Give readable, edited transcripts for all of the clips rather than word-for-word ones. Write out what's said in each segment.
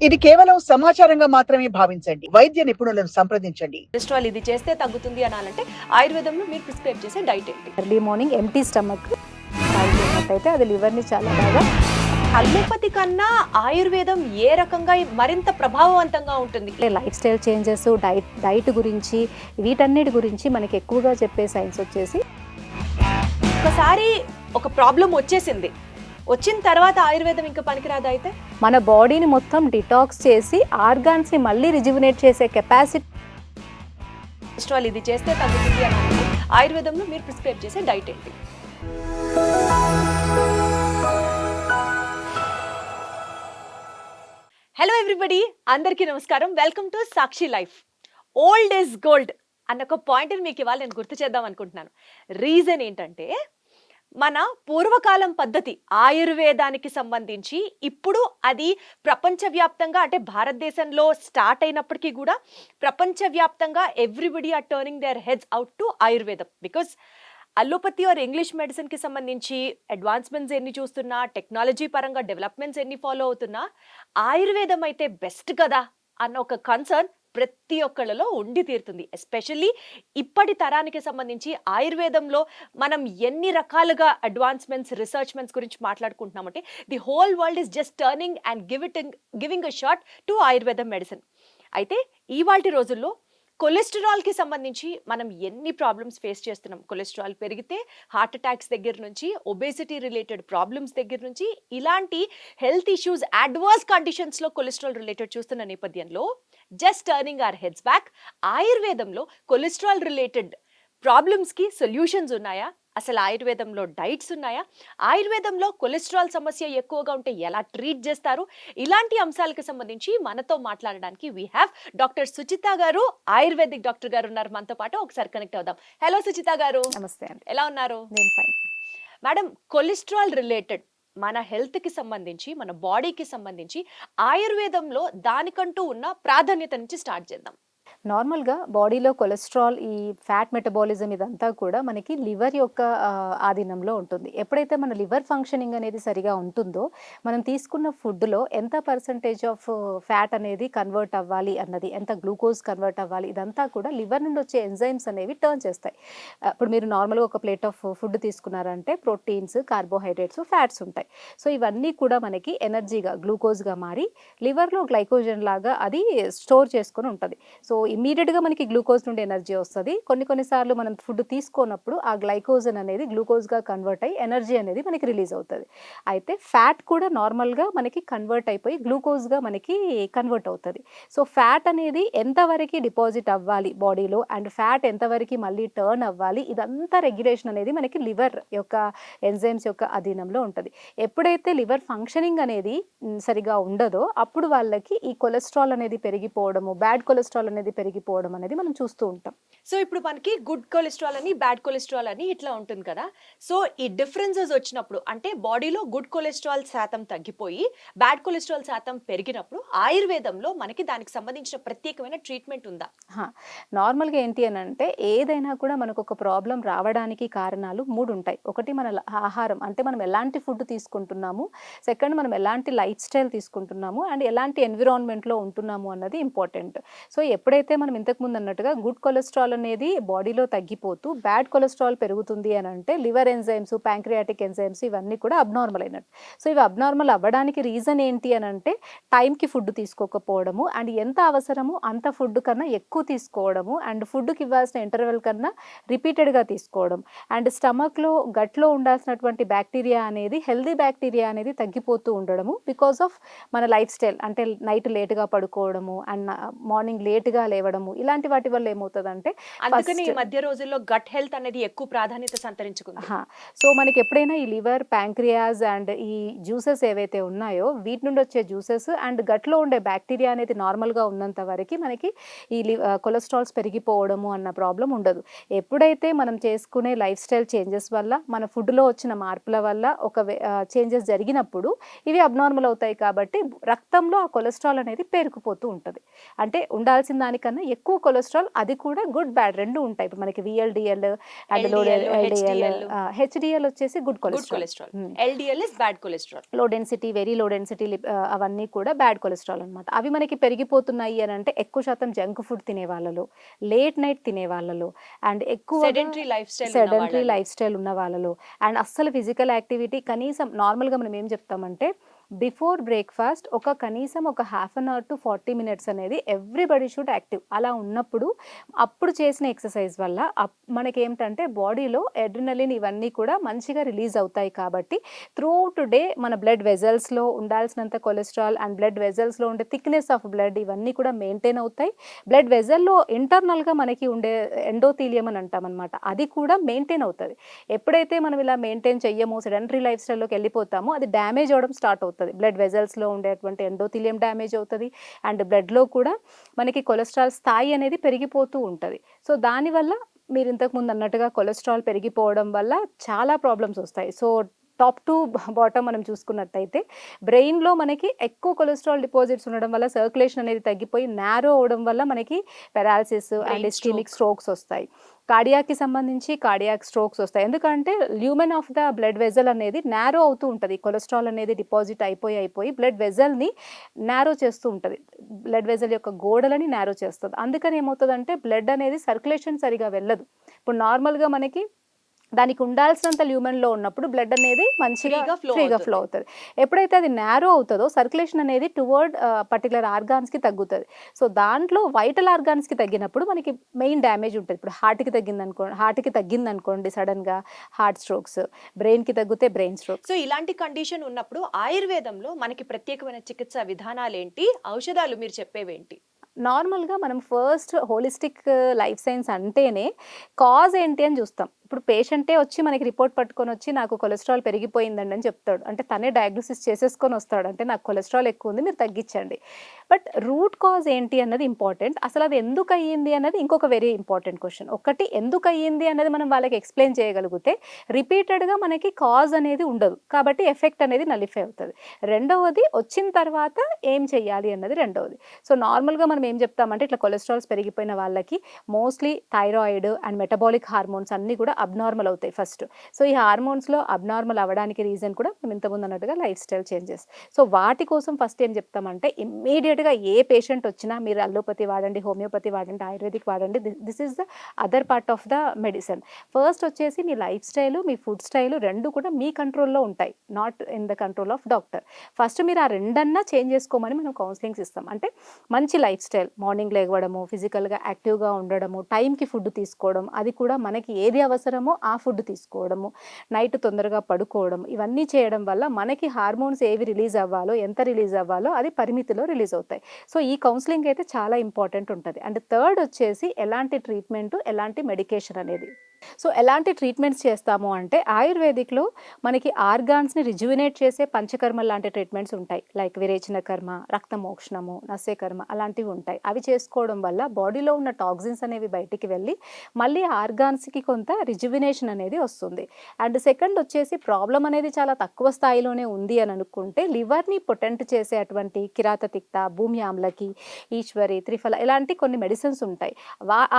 ఇది కేవలం సమాచారంగా మాత్రమే భావించండి. వైద్య నిపుణులను సంప్రదించండి. కొలెస్ట్రాల్ ఇది చేస్తే తగ్గుతుంది అనాలంటే ఆయుర్వేదంలో మీరు ప్రిస్క్రైబ్ చేసే డైట్ ఏంటి? ఎర్లీ మార్నింగ్ ఎంటీ స్టమక్ తాగినట్టయితే అది లివర్ని చాలా బాగా. అలోపతి కన్నా ఆయుర్వేదం ఏ రకంగా మరింత ప్రభావవంతంగా ఉంటుంది? లైఫ్ స్టైల్ చేంజెస్, డైట్ గురించి, వీటన్నిటి గురించి మనకి ఎక్కువగా చెప్పే సైన్స్ వచ్చేసి ఒకసారి ఒక ప్రాబ్లం వచ్చేసింది, వచ్చిన తర్వాత ఆయుర్వేదం ఇంకా పనికిరాదా? అయితే మన బాడీని మొత్తం డిటాక్స్ చేసి ఆర్గాన్స్ని మళ్ళీ రిజ్యువినేట్ చేసే కెపాసిటీ. కొలెస్ట్రాల్ ఇది చేస్తే తగ్గుతుంది అనాలంటే ఆయుర్వేదంలో మీరు ప్రిస్క్రైబ్ చేసే డైట్ ఏంటి? హలో ఎవ్రీబడి, అందరికీ నమస్కారం. Welcome to Sakshi life. Old is gold అన్న ఒక పాయింట్ని మీకు ఇవాళ నేను గుర్తు చేద్దాం అనుకుంటున్నాను. రీజన్ ఏంటంటే, మన పూర్వకాలం పద్ధతి ఆయుర్వేదానికి సంబంధించి ఇప్పుడు అది ప్రపంచవ్యాప్తంగా, అంటే భారతదేశంలో స్టార్ట్ అయినప్పటికీ కూడా ప్రపంచవ్యాప్తంగా everybody are turning their heads out to ఆయుర్వేదం. బికాస్ అలోపతి ఆర్ ఇంగ్లీష్ మెడిసిన్కి సంబంధించి అడ్వాన్స్మెంట్స్ ఎన్ని చూస్తున్నా, టెక్నాలజీ పరంగా డెవలప్మెంట్స్ ఎన్ని ఫాలో అవుతున్నా, ఆయుర్వేదం అయితే బెస్ట్ కదా అన్న ఒక కన్సర్న్ ప్రతి ఒక్కళ్ళలో ఉండి తీరుతుంది. ఎస్పెషల్లీ ఇప్పటి తరానికి సంబంధించి ఆయుర్వేదంలో మనం ఎన్ని రకాలుగా అడ్వాన్స్మెంట్స్, రిసర్చ్మెంట్స్ గురించి మాట్లాడుకుంటున్నామంటే, the whole world is just turning and giving a shot to ఆయుర్వేదం మెడిసిన్. అయితే ఇవాల్టి రోజుల్లో కొలెస్ట్రాల్కి సంబంధించి మనం ఎన్ని ప్రాబ్లమ్స్ ఫేస్ చేస్తున్నాం. కొలెస్ట్రాల్ పెరిగితే హార్ట్ అటాక్స్ దగ్గర నుంచి, ఒబేసిటీ రిలేటెడ్ ప్రాబ్లమ్స్ దగ్గర నుంచి, ఇలాంటి హెల్త్ ఇష్యూస్, అడ్వర్స్ కండిషన్స్లో కొలెస్ట్రాల్ రిలేటెడ్ చూస్తున్న నేపథ్యంలో just turning our heads back, ఆయుర్వేదంలో కొలెస్ట్రాల్ రిలేటెడ్ ప్రాబ్లమ్స్కి సొల్యూషన్స్ ఉన్నాయా? అసలు ఆయుర్వేదంలో డైట్స్ ఉన్నాయా? ఆయుర్వేదంలో కొలెస్ట్రాల్ సమస్య ఎక్కువగా ఉంటే ఎలా ట్రీట్ చేస్తారు? ఇలాంటి అంశాలకు సంబంధించి మనతో మాట్లాడడానికి వీ హ్యావ్ డాక్టర్ సుచిత గారు, ఆయుర్వేదిక్ డాక్టర్ గారు ఉన్నారు మనతో పాటు. ఒకసారి కనెక్ట్ అవుదాం. హలో సుచిత గారు. నమస్తే అండి. ఎలా ఉన్నారు? నేను ఫైన్. మేడం, కొలెస్ట్రాల్ రిలేటెడ్ మన హెల్త్కి సంబంధించి, మన బాడీకి సంబంధించి ఆయుర్వేదంలో దానికంటూ ఉన్న ప్రాధాన్యత నుంచి స్టార్ట్ చేద్దాం. నార్మల్గా బాడీలో కొలెస్ట్రాల్, ఈ ఫ్యాట్ మెటబాలిజం ఇదంతా కూడా మనకి లివర్ యొక్క ఆధీనంలో ఉంటుంది. ఎప్పుడైతే మన లివర్ ఫంక్షనింగ్ అనేది సరిగా ఉంటుందో, మనం తీసుకున్న ఫుడ్లో ఎంత పర్సంటేజ్ ఆఫ్ ఫ్యాట్ అనేది కన్వర్ట్ అవ్వాలి అన్నది, ఎంత గ్లూకోజ్ కన్వర్ట్ అవ్వాలి, ఇదంతా కూడా లివర్ నుండి వచ్చే ఎంజైమ్స్ అనేవి టర్న్ చేస్తాయి. ఇప్పుడు మీరు నార్మల్గా ఒక ప్లేట్ ఆఫ్ ఫుడ్ తీసుకున్నారంటే ప్రోటీన్స్, కార్బోహైడ్రేట్స్, ఫ్యాట్స్ ఉంటాయి. సో ఇవన్నీ కూడా మనకి ఎనర్జీగా, గ్లూకోజ్గా మారి లివర్లో గ్లైకోజన్ లాగా అది స్టోర్ చేసుకొని ఉంటుంది. సో ఇమీడియట్గా మనకి గ్లూకోజ్ నుండి ఎనర్జీ వస్తుంది. కొన్నిసార్లు మనం ఫుడ్ తీసుకున్నప్పుడు ఆ గ్లైకోజన్ అనేది గ్లూకోజ్గా కన్వర్ట్ అయ్యి ఎనర్జీ అనేది మనకి రిలీజ్ అవుతుంది. అయితే ఫ్యాట్ కూడా నార్మల్గా మనకి కన్వర్ట్ అయిపోయి గ్లూకోజ్గా మనకి కన్వర్ట్ అవుతుంది. సో ఫ్యాట్ అనేది ఎంతవరకు డిపాజిట్ అవ్వాలి బాడీలో, అండ్ ఫ్యాట్ ఎంతవరకు మళ్ళీ టర్న్ అవ్వాలి, ఇదంతా రెగ్యులేషన్ అనేది మనకి లివర్ యొక్క ఎంజైమ్స్ యొక్క అధీనంలో ఉంటుంది. ఎప్పుడైతే లివర్ ఫంక్షనింగ్ అనేది సరిగా ఉండదో, అప్పుడు వాళ్ళకి ఈ కొలెస్ట్రాల్ అనేది పెరిగిపోవడము, బ్యాడ్ కొలెస్ట్రాల్ అనేది పెరిగిపోవడం అనేది మనం చూస్తూ ఉంటాం. సో ఇప్పుడు మనకి గుడ్ కొలెస్ట్రాల్ అని, బ్యాడ్ కొలెస్ట్రాల్ అని ఇట్లా ఉంటుంది కదా. సో ఈ డిఫరెన్సెస్ వచ్చినప్పుడు, అంటే బాడీలో గుడ్ కొలెస్ట్రాల్ శాతం తగ్గిపోయి బ్యాడ్ కొలెస్ట్రాల్ శాతం పెరిగినప్పుడు ఆయుర్వేదంలో మనకి దానికి సంబంధించిన ప్రత్యేకమైన ట్రీట్మెంట్ ఉందా? నార్మల్గా ఏంటి అని అంటే, ఏదైనా కూడా మనకు ఒక ప్రాబ్లం రావడానికి కారణాలు 3 ఉంటాయి. ఒకటి మన ఆహారం, అంటే మనం ఎలాంటి ఫుడ్ తీసుకుంటున్నాము. సెకండ్, మనం ఎలాంటి లైఫ్ స్టైల్ తీసుకుంటున్నాము, అండ్ ఎలాంటి ఎన్విరాన్మెంట్లో ఉంటున్నాము అన్నది ఇంపార్టెంట్. సో ఎప్పుడైతే మనం ఇంతకుముందు అన్నట్టుగా గుడ్ కొలెస్ట్రాల్ అనేది బాడీలో తగ్గిపోతూ బ్యాడ్ కొలెస్ట్రాల్ పెరుగుతుంది అని అంటే, లివర్ ఎంజైమ్స్, ప్యాంక్రియాటిక్ ఎంజైమ్స్ ఇవన్నీ కూడా అబ్నార్మల్ అయినట్టు. సో ఇవి అబ్నార్మల్ అవ్వడానికి రీజన్ ఏంటి అని అంటే, టైంకి ఫుడ్ తీసుకోకపోవడము, అండ్ ఎంత అవసరమో అంత ఫుడ్ కన్నా ఎక్కువ తీసుకోవడము, అండ్ ఫుడ్కి ఇవ్వాల్సిన ఇంటర్వెల్ కన్నా రిపీటెడ్గా తీసుకోవడం, అండ్ స్టమక్లో, గట్లో ఉండాల్సినటువంటి బ్యాక్టీరియా అనేది, హెల్దీ బ్యాక్టీరియా అనేది తగ్గిపోతూ ఉండడము బికాస్ ఆఫ్ మన లైఫ్ స్టైల్. అంటే నైట్ లేట్గా పడుకోవడము, అండ్ మార్నింగ్ లేట్గా లేవడము, ఇలాంటి వాటి వల్ల ఏమవుతుందంటే, అందుకని ఈ మధ్య రోజుల్లో గట్ హెల్త్ అనేది ఎక్కువ ప్రాధాన్యత సంతరించుకుంది. సో మనకి ఎప్పుడైనా ఈ లివర్, ప్యాంక్రియాస్ అండ్ ఈ జ్యూసెస్ ఏవైతే ఉన్నాయో, వీటి నుండి వచ్చే జ్యూసెస్ అండ్ గట్లో ఉండే బ్యాక్టీరియా అనేది నార్మల్గా ఉన్నంత వరకు మనకి ఈ కొలెస్ట్రాల్స్ పెరిగిపోవడము అన్న ప్రాబ్లం ఉండదు. ఎప్పుడైతే మనం చేసుకునే లైఫ్ స్టైల్ చేంజెస్ వల్ల, మన ఫుడ్లో వచ్చిన మార్పుల వల్ల ఒక చేంజెస్ జరిగినప్పుడు ఇవి అబ్నార్మల్ అవుతాయి. కాబట్టి రక్తంలో ఆ కొలెస్ట్రాల్ అనేది పేరుకుపోతూ ఉంటుంది. అంటే ఉండాల్సిన దానికంటే కన్నా ఎక్కువ కొలెస్ట్రాల్, అది కూడా గుడ్ బ్యాడ్ రెండు ఉంటాయి. ఇప్పుడు మనకి VLDL అండ్ లో LDL, LDL, HDL. HDL వచ్చేసి good good cholesterol, cholesterol. LDL is bad cholesterol. Low density, very low density అవన్నీ కూడా బ్యాడ్ కొలెస్ట్రాల్ అనమాట. అవి మనకి పెరిగిపోతున్నాయి అని అంటే ఎక్కువ శాతం జంక్ ఫుడ్ తినే వాళ్ళలో, లేట్ నైట్ తినే వాళ్ళలో, అండ్ ఎక్కువగా సెడెంటరీ లైఫ్ స్టైల్ ఉన్న సెడెంటరీ వాళ్ళలో. లైఫ్ స్టైల్ ఉన్న వాళ్ళలో, అండ్ అస్సలు ఫిజికల్ యాక్టివిటీ కనీసం నార్మల్గా మనం ఏం చెప్తామంటే బిఫోర్ బ్రేక్ఫాస్ట్ కనీసం ఒక half an hour to 40 minutes అనేది ఎవ్రీబడి షుడ్ యాక్టివ్. అలా ఉన్నప్పుడు అప్పుడు చేసిన ఎక్సర్సైజ్ వల్ల మనకేంటంటే బాడీలో అడ్రినలిన్ ఇవన్నీ కూడా మంచిగా రిలీజ్ అవుతాయి. కాబట్టి త్రూ అవుట్ డే మన బ్లడ్ వెజల్స్లో ఉండాల్సినంత కొలెస్ట్రాల్ అండ్ బ్లడ్ వెజల్స్లో ఉండే థిక్నెస్ ఆఫ్ బ్లడ్ ఇవన్నీ కూడా మెయింటైన్ అవుతాయి. బ్లడ్ వెజల్లో ఇంటర్నల్గా మనకి ఉండే ఎండోథీలియం అని అంటాం అనమాట, అది కూడా మెయింటైన్ అవుతుంది. ఎప్పుడైతే మనం ఇలా మెయింటైన్ చెయ్యమో, సెడెంటరీ లైఫ్ స్టైల్లోకి వెళ్ళిపోతామో అది డ్యామేజ్ అవ్వడం స్టార్ట్ అవుతుంది. బ్లడ్ వెజల్స్లో ఉండేటువంటి ఎండోథీలియం డ్యామేజ్ అవుతుంది అండ్ బ్లడ్లో కూడా మనకి కొలెస్ట్రాల్ స్థాయి అనేది పెరిగిపోతూ ఉంటుంది. సో దానివల్ల మీరు ఇంతకుముందు అన్నట్టుగా కొలెస్ట్రాల్ పెరిగిపోవడం వల్ల చాలా ప్రాబ్లమ్స్ వస్తాయి. సో టాప్ టు బాటమ్ మనం చూసుకున్నట్టయితే బ్రెయిన్లో మనకి ఎక్కువ కొలెస్ట్రాల్ డిపాజిట్స్ ఉండడం వల్ల సర్క్యులేషన్ అనేది తగ్గిపోయి నారో అవడం వల్ల మనకి పెరాలసిస్ అండ్ ఇస్కెమిక్ స్ట్రోక్స్ వస్తాయి. కార్డియాక్కి సంబంధించి కార్డియాక్ స్ట్రోక్స్ వస్తాయి. ఎందుకంటే lumen of the blood vessel అనేది నారో అవుతూ ఉంటుంది. కొలెస్ట్రాల్ అనేది డిపాజిట్ అయిపోయి బ్లడ్ వెజల్ని నారో చేస్తూ ఉంటుంది. బ్లడ్ వెజల్ యొక్క గోడలని నారో చేస్తుంది. అందుకని ఏమవుతుందంటే బ్లడ్ అనేది సర్క్యులేషన్ సరిగా వెళ్ళదు. ఇప్పుడు నార్మల్గా మనకి దానికి ఉండాల్సినంత ల్యూమెన్లో ఉన్నప్పుడు బ్లడ్ అనేది మంచిగా ఫ్రీగా ఫ్లో అవుతుంది. ఎప్పుడైతే అది నారో అవుతుందో సర్క్యులేషన్ అనేది టువర్డ్ పర్టికులర్ ఆర్గాన్స్కి తగ్గుతుంది. సో దాంట్లో వైటల్ ఆర్గాన్స్కి తగ్గినప్పుడు మనకి మెయిన్ డ్యామేజ్ ఉంటుంది. ఇప్పుడు హార్ట్కి తగ్గిందనుకోండి సడన్గా హార్ట్ స్ట్రోక్స్, బ్రెయిన్కి తగ్గితే బ్రెయిన్ స్ట్రోక్స్. సో ఇలాంటి కండిషన్ ఉన్నప్పుడు ఆయుర్వేదంలో మనకి ప్రత్యేకమైన చికిత్స విధానాలు ఏంటి, ఔషధాలు మీరు చెప్పేవేంటి? నార్మల్గా మనం ఫస్ట్ హోలిస్టిక్ లైఫ్ సైన్స్ అంటేనే కాజ్ ఏంటి అని చూస్తాం. ఇప్పుడు పేషెంటే వచ్చి మనకి రిపోర్ట్ పట్టుకొని వచ్చి నాకు కొలెస్ట్రాల్ పెరిగిపోయిందండి అని చెప్తాడు. అంటే తనే డయాగ్నోసిస్ చేసేసుకొని వస్తాడు, అంటే నాకు కొలెస్ట్రాల్ ఎక్కువ ఉంది మీరు తగ్గించండి. బట్ రూట్ కాజ్ ఏంటి అన్నది ఇంపార్టెంట్. అసలు అది ఎందుకు అయ్యింది అన్నది ఇంకొక వెరీ ఇంపార్టెంట్ క్వశ్చన్. ఒకటి ఎందుకు అయ్యింది అన్నది మనం వాళ్ళకి ఎక్స్ప్లెయిన్ చేయగలిగితే రిపీటెడ్గా మనకి కాజ్ అనేది ఉండదు, కాబట్టి ఎఫెక్ట్ అనేది నలిఫై అవుతుంది. రెండవది వచ్చిన తర్వాత ఏం చెయ్యాలి అన్నది రెండవది. సో నార్మల్గా మనం ఏం చెప్తామంటే ఇట్లా కొలెస్ట్రాల్స్ పెరిగిపోయిన వాళ్ళకి mostly thyroid and metabolic hormones అన్నీ కూడా అబ్నార్మల్ అవుతాయి ఫస్ట్. సో ఈ హార్మోన్స్లో అబ్నార్మల్ అవ్వడానికి రీజన్ కూడా మేము ఇంతకుముందు అన్నట్టుగా లైఫ్ స్టైల్ చేంజెస్. సో వాటి కోసం ఫస్ట్ ఏం చెప్తామంటే ఇమ్మీడియట్గా ఏ పేషెంట్ వచ్చినా మీరు అల్లోపతి వాడండి, హోమియోపతి వాడండి, ఆయుర్వేదిక్ వాడండి, this is the other part of the medicine. First వచ్చేసి మీ లైఫ్ స్టైలు మీ ఫుడ్ స్టైలు రెండు కూడా మీ కంట్రోల్లో ఉంటాయి, not in the control of doctor. First మీరు ఆ రెండన్నా చేంజ్ చేసుకోమని మనం కౌన్సిలింగ్స్ ఇస్తాం. అంటే మంచి లైఫ్ స్టైల్, మార్నింగ్ లేవడము, ఫిజికల్గా యాక్టివ్గా ఉండడము, టైంకి ఫుడ్ తీసుకోవడం, అది కూడా మనకి ఏది అవసరమో ఆ ఫుడ్ తీసుకోవడము, నైట్ తొందరగా పడుకోవడం, ఇవన్నీ చేయడం వల్ల మనకి హార్మోన్స్ ఏవి రిలీజ్ అవ్వాలో, ఎంత రిలీజ్ అవ్వాలో అది పరిమితిలో రిలీజ్ అవుతాయి. సో ఈ కౌన్సిలింగ్ అయితే చాలా ఇంపార్టెంట్ ఉంటుంది. అండ్ థర్డ్ వచ్చేసి ఎలాంటి ట్రీట్మెంట్, ఎలాంటి మెడికేషన్ అనేది. సో ఎలాంటి ట్రీట్మెంట్స్ చేస్తాము అంటే ఆయుర్వేదిక్లో మనకి ఆర్గాన్స్ని రిజ్యువినేట్ చేసే పంచకర్మ లాంటి ట్రీట్మెంట్స్ ఉంటాయి. లైక్ విరేచన కర్మ, రక్తమోక్షణము, నస్య కర్మ అలాంటివి ఉంటాయి. అవి చేసుకోవడం వల్ల బాడీలో ఉన్న టాక్సిన్స్ అనేవి బయటికి వెళ్ళి మళ్ళీ ఆర్గాన్స్కి కొంత రిజ్యువినేషన్ అనేది వస్తుంది. అండ్ సెకండ్ వచ్చేసి ప్రాబ్లం అనేది చాలా తక్కువ స్థాయిలోనే ఉంది అని అనుకుంటే లివర్ని పొటెంట్ చేసే అటువంటి కిరాతతిక్త, భూమి ఆమ్లకి, ఈశ్వరి, త్రిఫల ఇలాంటి కొన్ని మెడిసిన్స్ ఉంటాయి.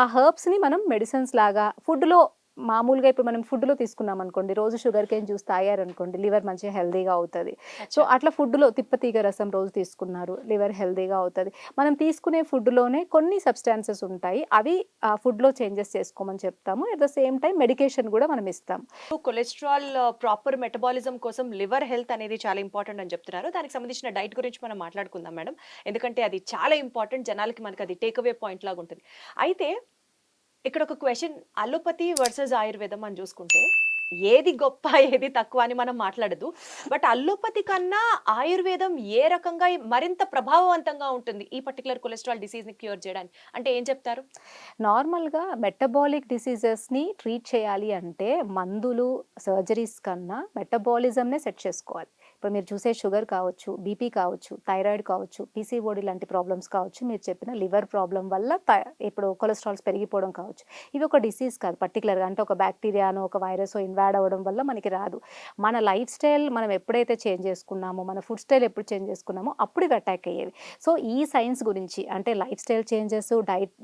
ఆ హర్బ్స్ని మనం మెడిసిన్స్ లాగా ఫుడ్లో మామూలుగా ఇప్పుడు మనం ఫుడ్లో తీసుకున్నాం అనుకోండి, రోజు షుగర్ కేన్ జ్యూస్ తాగారనుకోండి లివర్ మంచిగా హెల్దీగా అవుతుంది. సో అట్లా ఫుడ్లో తిప్పతీగ రసం రోజు తీసుకున్నారు, లివర్ హెల్దీగా అవుతుంది. మనం తీసుకునే ఫుడ్లోనే కొన్ని సబ్స్టాన్సెస్ ఉంటాయి, అవి ఆ ఫుడ్లో చేంజెస్ చేసుకోమని చెప్తాము. At the same time medication కూడా మనం ఇస్తాం. కొలెస్ట్రాల్ ప్రాపర్ మెటబాలిజం కోసం లివర్ హెల్త్ అనేది చాలా ఇంపార్టెంట్ అని చెప్తున్నారు. దానికి సంబంధించిన డైట్ గురించి మనం మాట్లాడుకుందాం మేడం, ఎందుకంటే అది చాలా ఇంపార్టెంట్, జనాలకి మనకి అది టేక్అవే పాయింట్ లాగా ఉంటుంది. అయితే ఇక్కడ ఒక క్వశ్చన్, అలోపతి వర్సెస్ ఆయుర్వేదం అని చూసుకుంటే ఏది గొప్ప ఏది తక్కువ అని మనం మాట్లాడదు. బట్ అల్లోపతి కన్నా ఆయుర్వేదం ఏ రకంగా మరింత ప్రభావవంతంగా ఉంటుంది ఈ పర్టికులర్ కొలెస్ట్రాల్ డిసీజ్ని క్యూర్ చేయడానికి, అంటే ఏం చెప్తారు? నార్మల్గా మెటబాలిక్ డిసీజెస్ని ట్రీట్ చేయాలి అంటే మందులు, సర్జరీస్ కన్నా మెటబాలిజంనే సెట్ చేసుకోవాలి. ఇప్పుడు మీరు చూసే షుగర్ కావచ్చు, బీపీ కావచ్చు, థైరాయిడ్ కావచ్చు, పీసీఓడి లాంటి ప్రాబ్లమ్స్ కావచ్చు, మీరు చెప్పిన లివర్ ప్రాబ్లం వల్ల ఇప్పుడు కొలెస్ట్రాల్స్ పెరిగిపోవడం కావచ్చు. ఇవి ఒక డిసీజ్ కాదు పర్టికులర్గా, అంటే ఒక బ్యాక్టీరియానో ఒక వైరస్ ఇన్వాడ్ అవ్వడం వల్ల మనకి రాదు. మన లైఫ్ స్టైల్ మనం ఎప్పుడైతే చేంజ్ చేసుకున్నామో, మన ఫుడ్ స్టైల్ ఎప్పుడు చేంజ్ చేసుకున్నామో అప్పుడు ఇవి అటాక్ అయ్యేవి. సో ఈ సైన్స్ గురించి, అంటే లైఫ్ స్టైల్ చేంజెస్,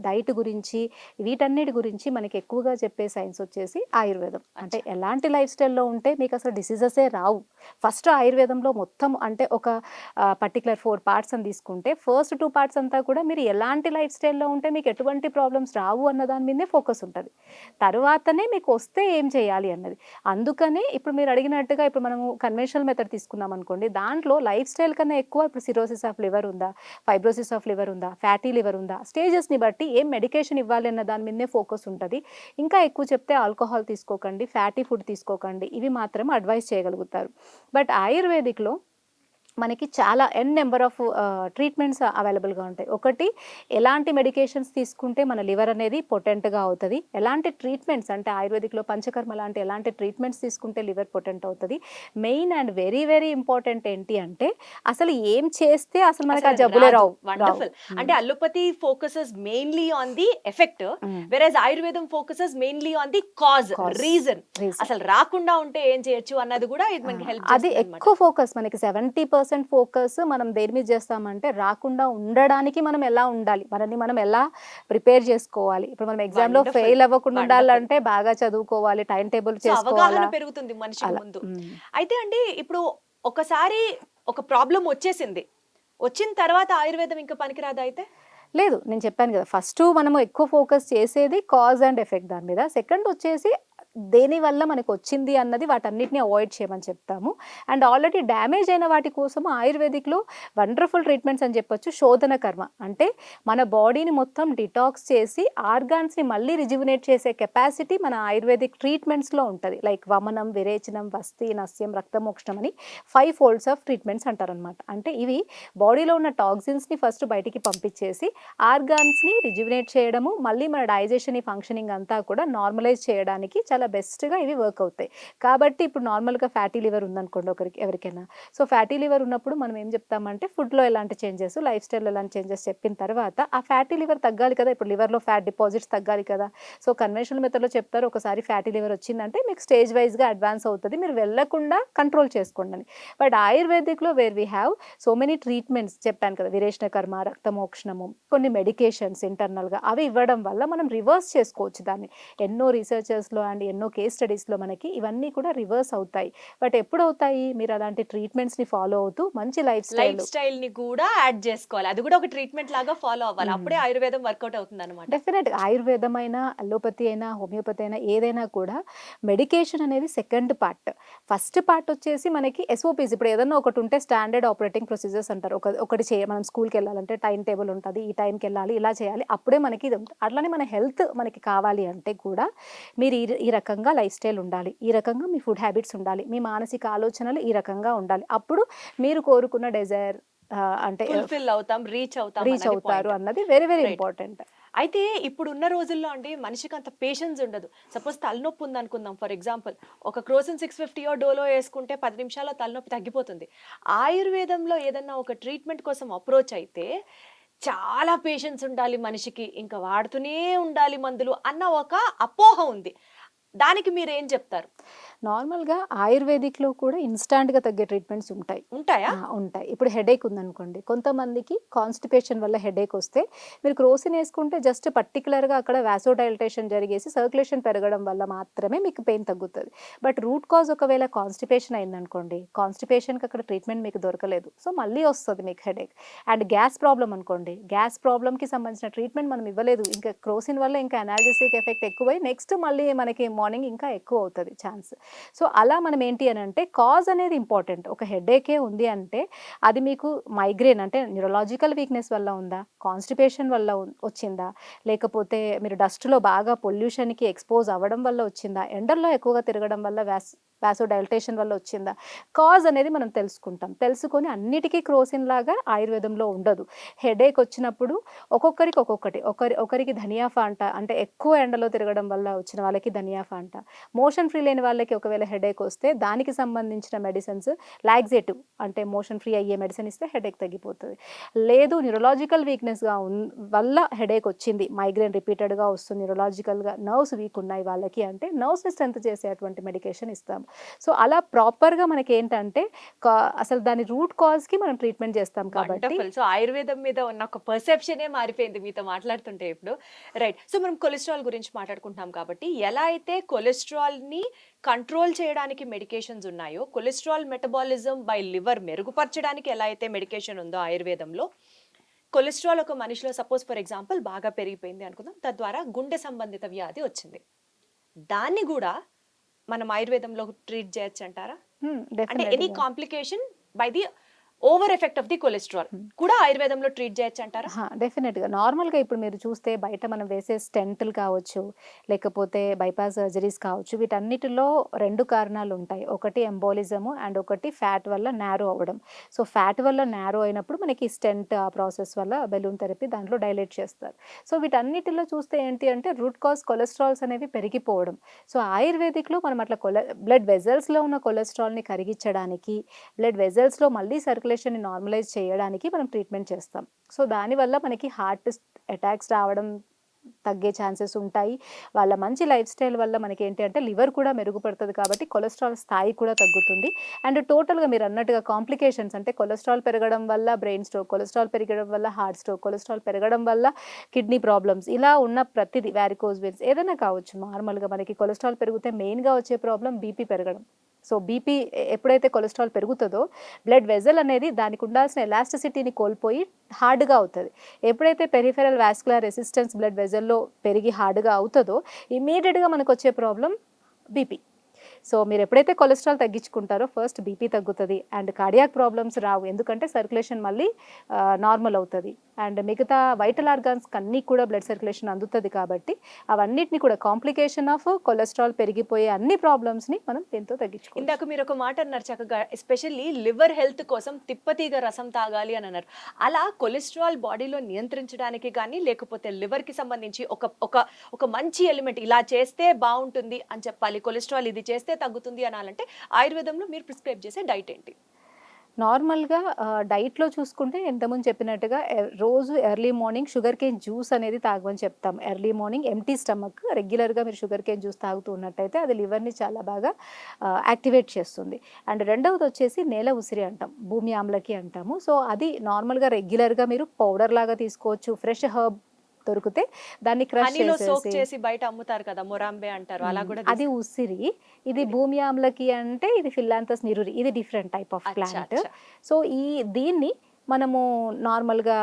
డైట్ గురించి, వీటన్నిటి గురించి మనకి ఎక్కువగా చెప్పే సైన్స్ వచ్చేసి ఆయుర్వేదం. అంటే ఎలాంటి లైఫ్ స్టైల్లో ఉంటే మీకు అసలు డిసీజెసే రావు. ఫస్ట్ ఆయుర్వేదంలో మొత్తం అంటే ఒక పర్టికులర్ 4 పార్ట్స్ అని తీసుకుంటే ఫస్ట్ 2 పార్ట్స్ అంతా కూడా మీరు ఎలాంటి లైఫ్ స్టైల్లో ఉంటే మీకు ఎటువంటి ప్రాబ్లమ్స్ రావు అన్న దాని మీదే ఫోకస్ ఉంటుంది. తర్వాతనే మీకు వస్తే ఏం చేయాలి అన్నది. అందుకనే ఇప్పుడు మీరు అడిగినట్టుగా ఇప్పుడు మనము కన్వెన్షనల్ మెథడ్ తీసుకున్నాం అనుకోండి, దాంట్లో లైఫ్ స్టైల్ కన్నా ఎక్కువ ఇప్పుడు సిరోసిస్ ఆఫ్ లివర్ ఉందా, ఫైబ్రోసిస్ ఆఫ్ లివర్ ఉందా, ఫ్యాటీ లివర్ ఉందా, స్టేజెస్ని బట్టి ఏం మెడికేషన్ ఇవ్వాలి అన్న దాని మీదే ఫోకస్ ఉంటుంది. ఇంకా ఎక్కువ చెప్తే ఆల్కహాల్ తీసుకోకండి, ఫ్యాటీ ఫుడ్ తీసుకోకండి, ఇవి మాత్రం అడ్వైస్ చేయగలుగుతారు. బట్ ఆయుర్వేదిక్లో మనకి చాలా నెంబర్ ఆఫ్ ట్రీట్మెంట్స్ అవైలబుల్గా ఉంటాయి. ఒకటి, ఎలాంటి మెడికేషన్స్ తీసుకుంటే మన లివర్ అనేది పొటెంట్గా అవుతుంది, ఎలాంటి ట్రీట్మెంట్స్ అంటే ఆయుర్వేదిక్లో పంచకర్మ లాంటి ఎలాంటి ట్రీట్మెంట్స్ తీసుకుంటే లివర్ పొటెంట్ అవుతుంది. Main and very very important ఏంటి అంటే అసలు ఏం చేస్తే అసలు మనకి ఆ జబ్బులే రావు. వండర్ఫుల్. అంటే allopathy focuses mainly on the effect, versus ఆయుర్వేదం focuses mainly on the cause, reason. అసలు రాకుండా ఉంటే ఏం చేయొచ్చు అన్నది కూడా ఇది మనకి హెల్ప్ అది ఎక్కువ ఫోకస్. మనకి 70% ఫోకస్ మనం దేని మీద చేస్తామంటే రాకుండా ఉండడానికి మనం ఎలా ఉండాలి, మనల్ని మనం ఎలా ప్రిపేర్ చేసుకోవాలి. ఇప్పుడు మనం ఎగ్జామ్ లో ఫెయిల్ అవ్వకుండా ఉండాలంటే బాగా చదువుకోవాలి, టైం టేబుల్ చేసుకోవాలి, అవగాహన పెరుగుతుంది మనిషికి ముందు. అయితే అండి ఇప్పుడు ఒకసారి ఒక ప్రాబ్లం వచ్చేసింది, వచ్చిన తర్వాత ఆయుర్వేదం ఇంకా పనికిరాదా అయితే? లేదు, నేను చెప్పాను కదా, ఫస్ట్ మనము ఎక్కువ ఫోకస్ చేసేది కాజ్ అండ్ ఎఫెక్ట్ దాని మీద. సెకండ్ వచ్చేసి దేనివల్ల మనకు వచ్చింది అన్నది వాటన్నిటిని అవాయిడ్ చేయమని చెప్తాము. అండ్ ఆల్రెడీ డ్యామేజ్ అయిన వాటి కోసం ఆయుర్వేదిక్లో వండర్ఫుల్ ట్రీట్మెంట్స్ అని చెప్పొచ్చు. శోధన కర్మ అంటే మన బాడీని మొత్తం డిటాక్స్ చేసి ఆర్గాన్స్ని మళ్ళీ రిజ్యువినేట్ చేసే కెపాసిటీ మన ఆయుర్వేదిక్ ట్రీట్మెంట్స్లో ఉంటుంది. లైక్ వమనం, విరేచనం, వస్తి, నస్యం, రక్తమోక్షణం అని 5 ఫోల్డ్స్ ఆఫ్ ట్రీట్మెంట్స్ అంటారనమాట. అంటే ఇవి బాడీలో ఉన్న టాక్సిన్స్ని ఫస్ట్ బయటికి పంపించేసి ఆర్గాన్స్ని రిజ్యువినేట్ చేయడము, మళ్ళీ మన డైజెషన్ ఫంక్షనింగ్ అంతా కూడా నార్మలైజ్ చేయడానికి చాలా బెస్ట్గా ఇవి వర్క్ అవుతాయి. కాబట్టి ఇప్పుడు నార్మల్గా ఫ్యాటీ లివర్ ఉందనుకోండి ఎవరికైనా, సో ఫ్యాటీ లివర్ ఉన్నప్పుడు మనం ఏం చెప్తామంటే ఫుడ్లో ఎలాంటి చేంజెస్, లైఫ్ స్టైల్లో ఎలాంటి చేంజెస్ చెప్పిన తర్వాత ఆ ఫ్యాటీ లివర్ తగ్గాలి కదా, ఇప్పుడు లివర్లో ఫ్యాట్ డిపాజిట్స్ తగ్గాలి కదా. సో కన్వెన్షనల్ మెథడ్లో చెప్తారు ఒకసారి ఫ్యాటీ లివర్ వచ్చిందంటే మీకు స్టేజ్ వైజ్గా అడ్వాన్స్ అవుతుంది, మీరు వెళ్ళకుండా కంట్రోల్ చేసుకోండి అని. బట్ ఆయుర్వేదిక్లో where we have so many treatments చెప్పాను కదా, విరేచన కర్మ, రక్తమోక్షణము, కొన్ని మెడికేషన్స్ ఇంటర్నల్గా అవి ఇవ్వడం వల్ల మనం రివర్స్ చేసుకోవచ్చు దాన్ని. ఎన్నో రీసెర్చర్స్లో అండ్ ఎన్నో కేస్ స్టడీస్లో మనకి ఇవన్నీ కూడా రివర్స్ అవుతాయి. బట్ ఎప్పుడు అవుతాయి, మీరు అలాంటి ట్రీట్మెంట్స్ని ఫాలో అవుతూ మంచి లైఫ్ స్టైల్ని కూడా యాడ్ చేసుకోవాలి, అది కూడా ఒక ట్రీట్మెంట్ లాగా ఫాలో అవ్వాలి, అప్పుడే ఆయుర్వేదం వర్కౌట్ అవుతుంది అనమాట. డెఫినెట్గా ఆయుర్వేదం అయినా, అలోపతి అయినా, హోమియోపతి అయినా, ఏదైనా కూడా మెడికేషన్ అనేది సెకండ్ పార్ట్. ఫస్ట్ పార్ట్ వచ్చేసి మనకి ఎస్ఓపీస్. ఇప్పుడు ఏదైనా ఒకటి ఉంటే స్టాండర్డ్ ఆపరేటింగ్ ప్రొసీజర్స్ అంటారు. ఒకటి మనం స్కూల్కి వెళ్ళాలంటే టైం టేబుల్ ఉంటుంది, ఈ టైంకి వెళ్ళాలి, ఇలా చేయాలి, అప్పుడే మనకి ఇది ఉంటుంది. అట్లానే మన హెల్త్ మనకి కావాలి అంటే కూడా మీరు ఈ రకంగా లైఫ్ స్టైల్ ఉండాలి, ఈ రకంగా మీ ఫుడ్ హ్యాబిట్స్ ఉండాలి, మీ మానసిక ఆలోచనలు ఈ రకంగా ఉండాలి, అప్పుడు మీరు కోరుకున్న డిజైర్ అంటే రీచ్ అవుతారు అన్నది వెరీ వెరీ ఇంపార్టెంట్. అయితే ఇప్పుడు ఉన్న రోజుల్లో అండి మనిషికి అంత పేషెన్స్ ఉండదు. సపోజ్ తలనొప్పి ఉంది అనుకుందాం, ఫర్ ఎగ్జాంపుల్ ఒక క్రోసిన్ 650 డోలో వేసుకుంటే 10 నిమిషాల్లో తలనొప్పి తగ్గిపోతుంది. ఆయుర్వేదంలో ఏదన్నా ఒక ట్రీట్మెంట్ కోసం అప్రోచ్ అయితే చాలా పేషెన్స్ ఉండాలి మనిషికి, ఇంకా వాడుతూనే ఉండాలి మందులు అన్న ఒక అపోహ ఉంది. దానికి మీరు ఏం చెప్తారు? నార్మల్గా ఆయుర్వేదిక్లో కూడా ఇన్స్టాంట్గా తగ్గే ట్రీట్మెంట్స్ ఉంటాయా? ఉంటాయి. ఇప్పుడు హెడేక్ ఉందనుకోండి, కొంతమందికి కాన్స్టిపేషన్ వల్ల హెడేక్ వస్తే మీరు క్రోసిన్ వేసుకుంటే జస్ట్ పర్టికులర్గా అక్కడ వాసోడైలటేషన్ జరిగేసి సర్క్యులేషన్ పెరగడం వల్ల మాత్రమే మీకు పెయిన్ తగ్గుతుంది. బట్ రూట్ కాజ్ ఒకవేళ కాన్స్టిపేషన్ అయిందనుకోండి, కాన్స్టిపేషన్కి అక్కడ ట్రీట్మెంట్ మీకు దొరకలేదు, సో మళ్ళీ వస్తుంది మీకు హెడేక్. అండ్ గ్యాస్ ప్రాబ్లం అనుకోండి, గ్యాస్ ప్రాబ్లమ్కి సంబంధించిన ట్రీట్మెంట్ మనం ఇవ్వలేదు, ఇంకా క్రోసిన్ వల్ల ఇంకా అనాల్జెసిక్ ఎఫెక్ట్ ఎక్కువై నెక్స్ట్ మళ్ళీ మనకి మార్నింగ్ ఇంకా ఎక్కువ అవుతుంది ఛాన్స్. సో అలా మనం ఏంటి అని అంటే కాజ్ అనేది ఇంపార్టెంట్. ఒక హెడేకే ఉంది అంటే అది మీకు మైగ్రేన్ అంటే న్యూరలాజికల్ వీక్నెస్ వల్ల ఉందా, కాన్స్టిపేషన్ వల్ల వచ్చిందా, లేకపోతే మీరు డస్ట్లో బాగా పొల్యూషన్కి ఎక్స్పోజ్ అవ్వడం వల్ల వచ్చిందా, ఎండల్లో ఎక్కువగా తిరగడం వల్ల వాసో డైలటేషన్ వల్ల వచ్చిందా, కాజ్ అనేది మనం తెలుసుకుంటాం. తెలుసుకొని అన్నిటికీ క్రోసిన్ లాగా ఆయుర్వేదంలో ఉండదు. హెడేక్ వచ్చినప్పుడు ఒక్కొక్కరికి ఒక్కొక్కటి, ఒకరికి ధనియా ఫాంటా అంటే ఎక్కువ ఎండలో తిరగడం వల్ల వచ్చిన వాళ్ళకి ధనియా ఫాంటా, మోషన్ ఫ్రీ లేని వాళ్ళకి ఒకవేళ హెడేక్ వస్తే దానికి సంబంధించిన మెడిసిన్స్ లాక్సేటివ్ అంటే మోషన్ ఫ్రీ అయ్యే మెడిసిన్ ఇస్తే హెడేక్ తగ్గిపోతుంది. లేదు న్యూరలాజికల్ వీక్నెస్గా వల్ల హెడేక్ వచ్చింది, మైగ్రేన్ రిపీటెడ్గా వస్తుంది, న్యూరలాజికల్గా నర్వ్స్ వీక్ ఉన్నాయి వాళ్ళకి అంటే నర్వ్స్ని స్ట్రెంత్ చేసేటువంటి మెడికేషన్ ఇస్తాం. సో అలా ప్రాపర్గా మనకి ఏంటంటే అసలు దాని రూట్ కాజ్కి మనం ట్రీట్మెంట్ చేస్తాం కాబట్టి. సో ఆయుర్వేదం మీద ఉన్న ఒక పర్సెప్షనే మారిపోయింది మీతో మాట్లాడుతుంటే ఇప్పుడు. రైట్. సో మనం కొలెస్ట్రాల్ గురించి మాట్లాడుకుంటున్నాం కాబట్టి ఎలా అయితే కొలెస్ట్రాల్ని కంట్రోల్ చేయడానికి మెడికేషన్స్ ఉన్నాయో, కొలెస్ట్రాల్ మెటబాలిజం బై లివర్ మెరుగుపరచడానికి ఎలా అయితే మెడికేషన్ ఉందో ఆయుర్వేదంలో, కొలెస్ట్రాల్ ఒక మనిషిలో సపోజ్ ఫర్ ఎగ్జాంపుల్ బాగా పెరిగిపోయింది అనుకుందాం, తద్వారా గుండె సంబంధిత వ్యాధి వచ్చింది, దాన్ని కూడా మనం ఆయుర్వేదంలో ట్రీట్ చేయొచ్చు అంటారా? అంటే any complication by the over effect of the cholesterol కూడా ఆయుర్వేదంలో ట్రీట్ చేయొచ్చు అంటారా? డెఫినెట్గా. నార్మల్గా ఇప్పుడు మీరు చూస్తే బయట మనం వేసే స్టెంట్లు కావచ్చు, లేకపోతే బైపాస్ సర్జరీస్ కావచ్చు, వీటన్నిటిలో 2 కారణాలు ఉంటాయి. ఒకటి ఎంబోలిజము అండ్ ఒకటి ఫ్యాట్ వల్ల నారో అవ్వడం. సో ఫ్యాట్ వల్ల నారో అయినప్పుడు మనకి స్టెంట్ ఆ ప్రాసెస్ వల్ల బెలూన్ థెరపీ దాంట్లో డైలేట్ చేస్తారు. సో వీటన్నిటిలో చూస్తే ఏంటి అంటే రూట్ కాజ్ కొలెస్ట్రాల్స్ అనేవి పెరిగిపోవడం. సో ఆయుర్వేదిక్లో మనం అట్లా బ్లడ్ వెజల్స్లో ఉన్న కొలెస్ట్రాల్ని కరిగించడానికి, బ్లడ్ వెజల్స్లో మళ్ళీ సర్క్యులేషన్ని నార్మలైజ్ చేయడానికి మనం ట్రీట్మెంట్ చేస్తాం. సో దానివల్ల మనకి హార్ట్ అటాక్స్ రావడం తగ్గే ఛాన్సెస్ ఉంటాయి. వాళ్ళ మంచి లైఫ్ స్టైల్ వల్ల మనకి ఏంటి అంటే లివర్ కూడా మెరుగుపడుతుంది కాబట్టి కొలెస్ట్రాల్ స్థాయి కూడా తగ్గుతుంది. అండ్ టోటల్గా మీరు అన్నట్టుగా కాంప్లికేషన్స్ అంటే కొలెస్ట్రాల్ పెరగడం వల్ల బ్రెయిన్ స్ట్రోక్, కొలెస్ట్రాల్ పెరగడం వల్ల హార్ట్ స్ట్రోక్, కొలెస్ట్రాల్ పెరగడం వల్ల కిడ్నీ ప్రాబ్లమ్స్, ఇలా ఉన్న ప్రతిదీ వారికోజ్ వెయిన్స్ ఏదైనా కావచ్చు. నార్మల్గా మనకి కొలెస్ట్రాల్ పెరిగితే మెయిన్గా వచ్చే ప్రాబ్లం బీపీ పెరగడం. సో బీపీ ఎప్పుడైతే కొలెస్ట్రాల్ పెరుగుతుందో బ్లడ్ వెజల్ అనేది దానికి ఉండాల్సిన ఎలాస్టిసిటీని కోల్పోయి హార్డ్గా అవుతుంది. ఎప్పుడైతే పెరిఫెరల్ వాస్కులర్ రెసిస్టెన్స్ బ్లడ్ వెజల్లో పెరిగి హార్డ్గా అవుతుందో ఇమీడియట్గా మనకు వచ్చే ప్రాబ్లం బీపీ. సో మీరు ఎప్పుడైతే కొలెస్ట్రాల్ తగ్గించుకుంటారో ఫస్ట్ బీపీ తగ్గుతుంది అండ్ కార్డియాక్ ప్రాబ్లమ్స్ రావు, ఎందుకంటే సర్క్యులేషన్ మళ్ళీ నార్మల్ అవుతుంది అండ్ మిగతా వైటల్ ఆర్గాన్స్కి అన్నీ కూడా బ్లడ్ సర్క్యులేషన్ అందుతుంది. కాబట్టి అవన్నిటిని కూడా కాంప్లికేషన్ ఆఫ్ కొలెస్ట్రాల్ పెరిగిపోయే అన్ని ప్రాబ్లమ్స్ని మనం దీంతో తగ్గించుకోవాలి. ఇందాక మీరు ఒక మాట అన్నారు చక్కగా, ఎస్పెషల్లీ లివర్ హెల్త్ కోసం తిప్పతీగ రసం తాగాలి అని అన్నారు. అలా కొలెస్ట్రాల్ బాడీలో నియంత్రించడానికి కానీ లేకపోతే లివర్కి సంబంధించి ఒక మంచి ఎలిమెంట్ ఇలా చేస్తే బాగుంటుంది అని చెప్పాలి, కొలెస్ట్రాల్ ఇది చేస్తే తగ్గుతుంది అనాలంటే ఆయుర్వేదంలో మీరు ప్రిస్క్రైబ్ చేసే డైట్ ఏంటి? నార్మల్గా డైట్లో చూసుకుంటే ఇంతకుముందు చెప్పినట్టుగా రోజు early morning sugar cane juice అనేది తాగమని చెప్తాం. ఎర్లీ మార్నింగ్ ఎంప్టీ స్టమక్ రెగ్యులర్గా మీరు షుగర్ కేన్ జ్యూస్ తాగుతూ ఉన్నట్టయితే అది లివర్ని చాలా బాగా యాక్టివేట్ చేస్తుంది. అండ్ రెండవది వచ్చేసి నేల ఉసిరి అంటాం, భూమి ఆమ్లకి అంటాము. సో అది నార్మల్గా రెగ్యులర్గా మీరు పౌడర్ లాగా తీసుకోవచ్చు. ఫ్రెష్ హర్బ్ దొరికితే దాన్ని క్రష్ చేసి బయట అమ్ముతారు కదా, మొరాంబే అంటారు, అలా కూడా అది ఉసిరి. ఇది భూమి ఆమ్లకి అంటే ఇది ఫిల్లాంథస్ నిరురి, ఇది different type of plant. So దీన్ని మనము నార్మల్గా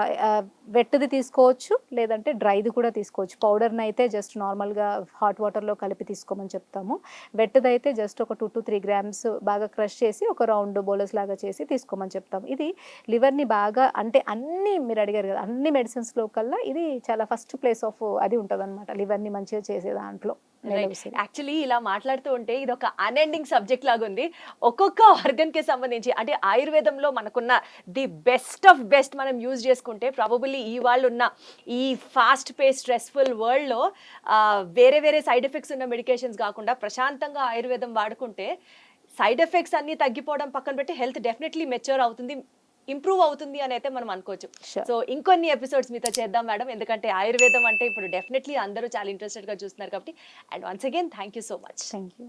వెట్ది తీసుకోవచ్చు, లేదంటే డ్రైది కూడా తీసుకోవచ్చు. పౌడర్ని అయితే జస్ట్ నార్మల్గా హాట్ వాటర్లో కలిపి తీసుకోమని చెప్తాము. వెట్ది అయితే జస్ట్ ఒక 2 to 3 grams బాగా క్రష్ చేసి ఒక రౌండ్ బోలస్ లాగా చేసి తీసుకోమని చెప్తాము. ఇది లివర్ని బాగా అంటే అన్ని మీరు అడిగారు కదా, అన్ని మెడిసిన్స్లో కల్లా ఇది చాలా ఫస్ట్ ప్లేస్ ఆఫ్ అది ఉంటుంది అనమాట, లివర్ని మంచిగా చేసే దాంట్లో. యాక్చువల్లీ ఇలా మాట్లాడుతూ ఉంటే ఇది ఒక అన్ఎండింగ్ సబ్జెక్ట్ లాగా ఉంది. ఒక్కొక్క ఆర్గన్ కి సంబంధించి అంటే ఆయుర్వేదంలో మనకున్న ది బెస్ట్ ఆఫ్ బెస్ట్ మనం యూజ్ చేసుకుంటే ప్రాబబుల్లీ ఈ వాళ్ళు ఉన్న ఈ ఫాస్ట్ పేస్ స్ట్రెస్ఫుల్ వరల్డ్లో వేరే వేరే సైడ్ ఎఫెక్ట్స్ ఉన్న మెడికేషన్స్ కాకుండా ప్రశాంతంగా ఆయుర్వేదం వాడుకుంటే సైడ్ ఎఫెక్ట్స్ అన్ని తగ్గిపోవడం పక్కన పెట్టి హెల్త్ డెఫినెట్లీ మెచ్యూర్ అవుతుంది, ఇంప్రూవ్ అవుతుంది అని అయితే మనం అనుకోవచ్చు. సో ఇంకొన్ని ఎపిసోడ్స్ మీతో చేద్దాం మేడం, ఎందుకంటే ఆయుర్వేదం అంటే ఇప్పుడు డెఫినెట్లీ అందరూ చాలా ఇంట్రెస్టెడ్గా చూస్తున్నారు కాబట్టి. And once again thank you so much. Thank you.